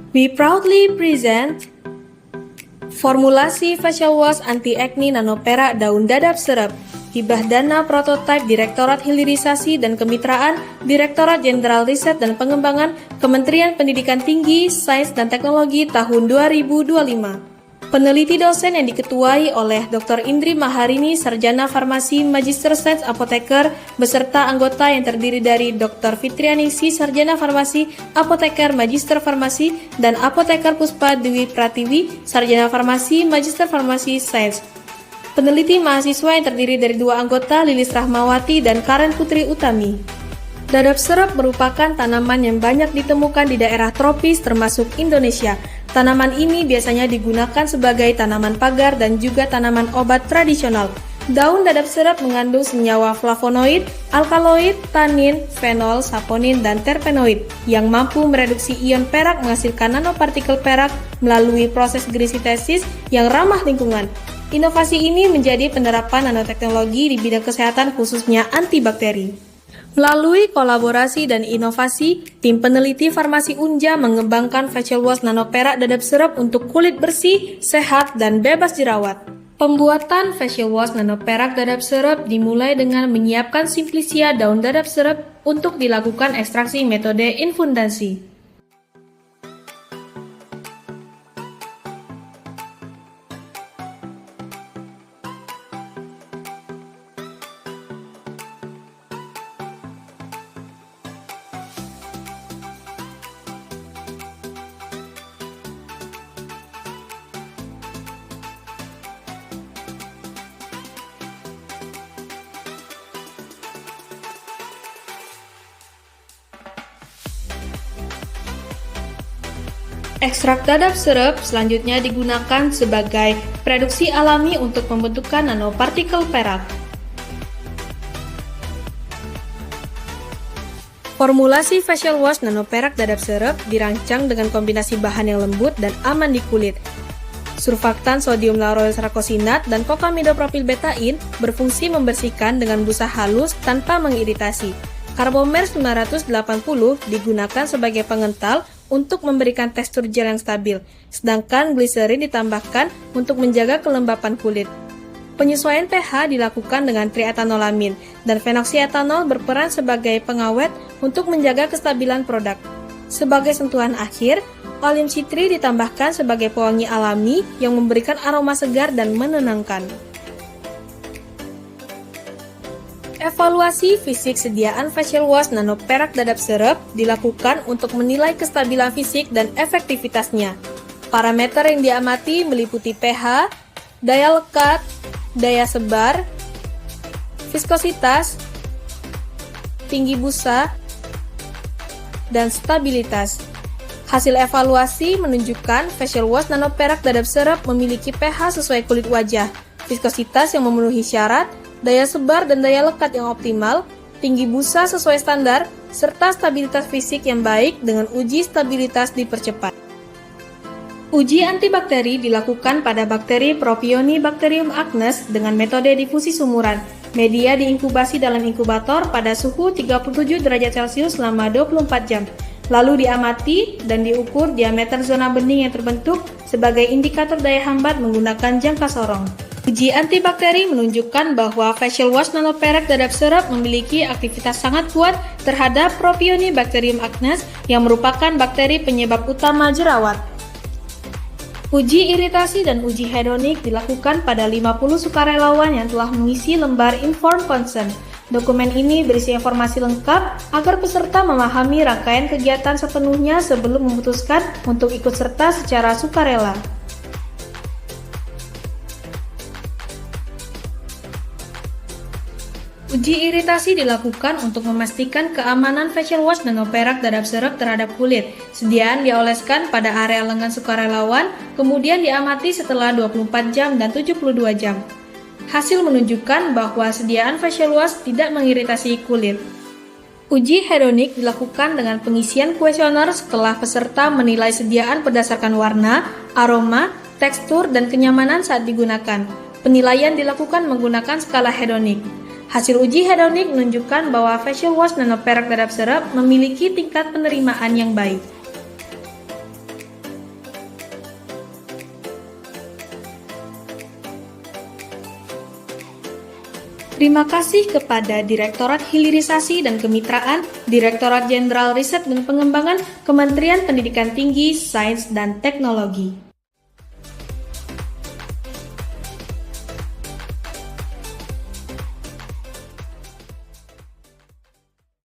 We proudly present formulasi facial wash anti-acne nanoperak daun dadap serep, hibah dana prototipe Direktorat Hilirisasi dan Kemitraan, Direktorat Jenderal Riset dan Pengembangan, Kementerian Pendidikan Tinggi, Sains dan Teknologi tahun 2025. Peneliti dosen yang diketuai oleh Dr. Indri Maharini, Sarjana Farmasi Magister Sains Apoteker, beserta anggota yang terdiri dari Dr. Fitrianingsi, Sarjana Farmasi Apoteker Magister Farmasi, dan Apoteker Puspa Dwi Pratiwi, Sarjana Farmasi Magister Farmasi Sains. Peneliti mahasiswa yang terdiri dari dua anggota, Lilis Rahmawati dan Karen Putri Utami. Dadap serep merupakan tanaman yang banyak ditemukan di daerah tropis termasuk Indonesia. Tanaman ini biasanya digunakan sebagai tanaman pagar dan juga tanaman obat tradisional. Daun dadap serep mengandung senyawa flavonoid, alkaloid, tanin, fenol, saponin, dan terpenoid yang mampu mereduksi ion perak menghasilkan nanopartikel perak melalui proses grisitesis yang ramah lingkungan. Inovasi ini menjadi penerapan nanoteknologi di bidang kesehatan khususnya antibakteri. Melalui kolaborasi dan inovasi, tim peneliti farmasi Unja mengembangkan facial wash nanoperak dadap serep untuk kulit bersih, sehat, dan bebas jerawat. Pembuatan facial wash nanoperak dadap serep dimulai dengan menyiapkan simplicia daun dadap serep untuk dilakukan ekstraksi metode infundasi. Ekstrak dadap serep selanjutnya digunakan sebagai produksi alami untuk pembentukan nanopartikel perak. Formulasi facial wash nanoperak dadap serep dirancang dengan kombinasi bahan yang lembut dan aman di kulit. Surfaktan sodium lauryl sarkosinat dan kokamidopropil betain berfungsi membersihkan dengan busa halus tanpa mengiritasi. Carbomer 980 digunakan sebagai pengental untuk memberikan tekstur gel yang stabil, sedangkan gliserin ditambahkan untuk menjaga kelembapan kulit. Penyesuaian pH dilakukan dengan trietanolamine, dan fenoksietanol berperan sebagai pengawet untuk menjaga kestabilan produk. Sebagai sentuhan akhir, oleum citri ditambahkan sebagai pewangi alami yang memberikan aroma segar dan menenangkan. Evaluasi fisik sediaan facial wash nanoperak dadap serep dilakukan untuk menilai kestabilan fisik dan efektivitasnya. Parameter yang diamati meliputi pH, daya lekat, daya sebar, viskositas, tinggi busa, dan stabilitas. Hasil evaluasi menunjukkan facial wash nanoperak dadap serep memiliki pH sesuai kulit wajah, viskositas yang memenuhi syarat, daya sebar dan daya lekat yang optimal, tinggi busa sesuai standar, serta stabilitas fisik yang baik dengan uji stabilitas dipercepat. Uji antibakteri dilakukan pada bakteri Propionibacterium acnes dengan metode difusi sumuran. Media diinkubasi dalam inkubator pada suhu 37 derajat Celcius selama 24 jam. Lalu diamati dan diukur diameter zona bening yang terbentuk sebagai indikator daya hambat menggunakan jangka sorong. Uji antibakteri menunjukkan bahwa facial wash nanoperak dadap serep memiliki aktivitas sangat kuat terhadap Propionibacterium acnes yang merupakan bakteri penyebab utama jerawat. Uji iritasi dan uji hedonik dilakukan pada 50 sukarelawan yang telah mengisi lembar Informed Consent. Dokumen ini berisi informasi lengkap agar peserta memahami rangkaian kegiatan sepenuhnya sebelum memutuskan untuk ikut serta secara sukarela. Uji iritasi dilakukan untuk memastikan keamanan facial wash nanoperak dadap serep terhadap kulit. Sediaan dioleskan pada area lengan sukarelawan, kemudian diamati setelah 24 jam dan 72 jam. Hasil menunjukkan bahwa sediaan facial wash tidak mengiritasi kulit. Uji hedonik dilakukan dengan pengisian kuesioner setelah peserta menilai sediaan berdasarkan warna, aroma, tekstur, dan kenyamanan saat digunakan. Penilaian dilakukan menggunakan skala hedonik. Hasil uji hedonik menunjukkan bahwa facial wash nanoperak dadap serep memiliki tingkat penerimaan yang baik. Terima kasih kepada Direktorat Hilirisasi dan Kemitraan, Direktorat Jenderal Riset dan Pengembangan, Kementerian Pendidikan Tinggi, Sains dan Teknologi.